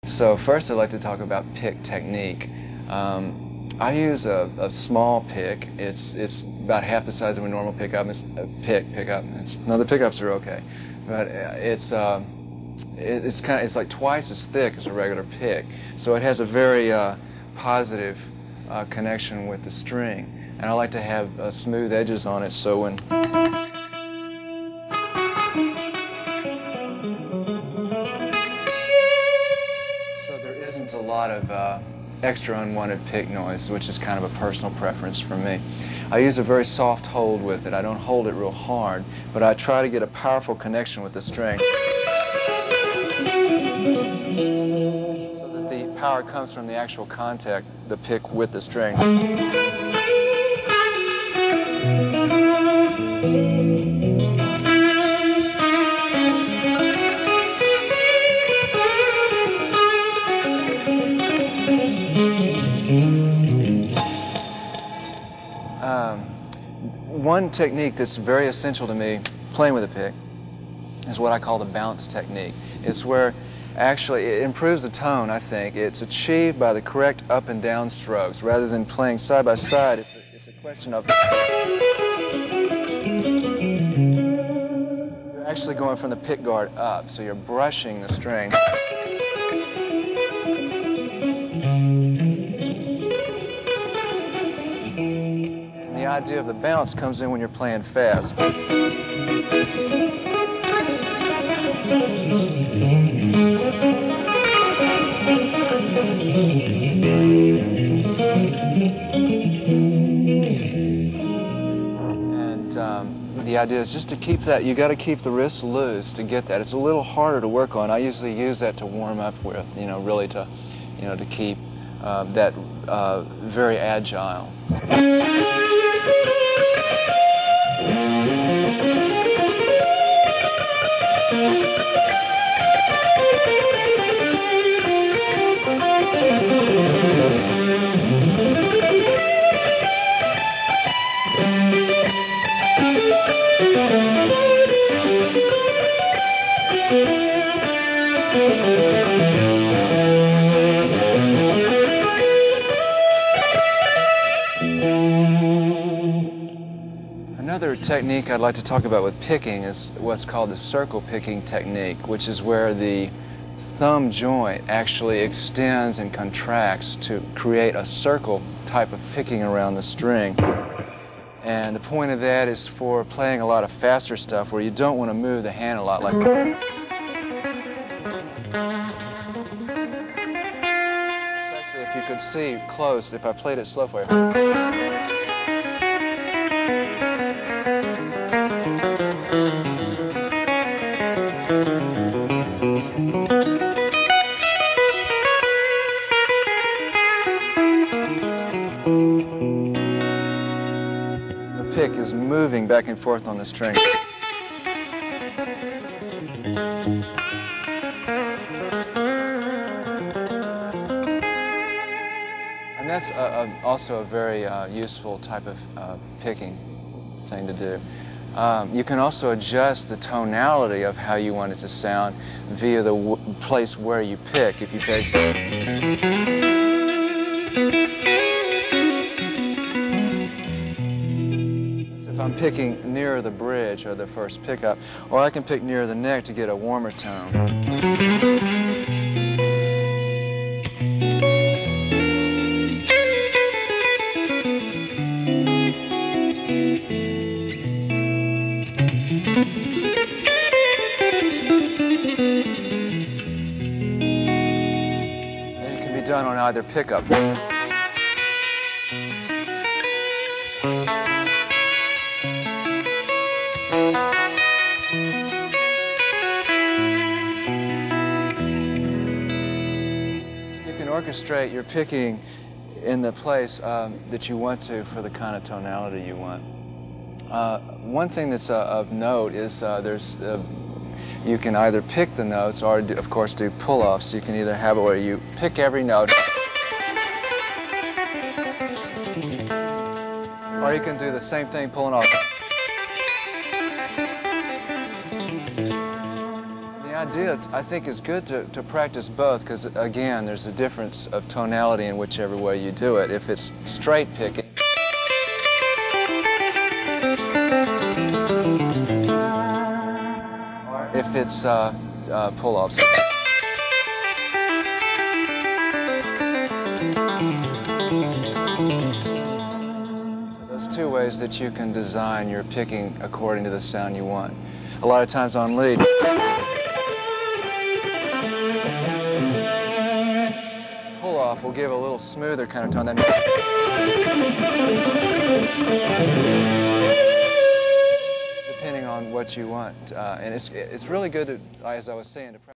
So first I'd like to talk about pick technique. I use a small pick. It's about half the size of a normal pickup. It's a pickup. No, the pickups are okay, but it's like twice as thick as a regular pick. So it has a very positive connection with the string, and I like to have smooth edges on it. So when there isn't a lot of extra unwanted pick noise, which is kind of a personal preference for me. I use a very soft hold with it. I don't hold it real hard, but I try to get a powerful connection with the string so that the power comes from the actual contact, the pick with the string. One technique that's very essential to me playing with a pick is what I call the bounce technique. It's where actually it improves the tone, I think. It's achieved by the correct up and down strokes. Rather than playing side by side, it's a question of you're actually going from the pick guard up, so you're brushing the string. The idea of the bounce comes in when you're playing fast. And the idea is just to keep that, you got to keep the wrists loose to get that. It's a little harder to work on. I usually use that to warm up with, really to, to keep that very agile. Another technique I'd like to talk about with picking is what's called the circle picking technique, which is where the thumb joint actually extends and contracts to create a circle type of picking around the string. And the point of that is for playing a lot of faster stuff where you don't want to move the hand a lot, like precisely if you could see close, if I played it slow for you. Pick is moving back and forth on the string. And that's also a very useful type of picking thing to do. You can also adjust the tonality of how you want it to sound via the place where you pick. If you pick if I'm picking near the bridge or the first pickup, or I can pick near the neck to get a warmer tone. And it can be done on either pickup. Orchestrate your picking in the place that you want to for the kind of tonality you want. One thing that's of note is you can either pick the notes or, of course, do pull-offs. You can either have it where you pick every note, or you can do the same thing pulling off. The idea, I think, is good to practice both because, again, there's a difference of tonality in whichever way you do it. If it's straight picking, if it's pull-offs. Those two ways that you can design your picking according to the sound you want. A lot of times on lead, pull-off will give a little smoother kind of tone than depending on what you want. And it's really good, as I was saying, to practice.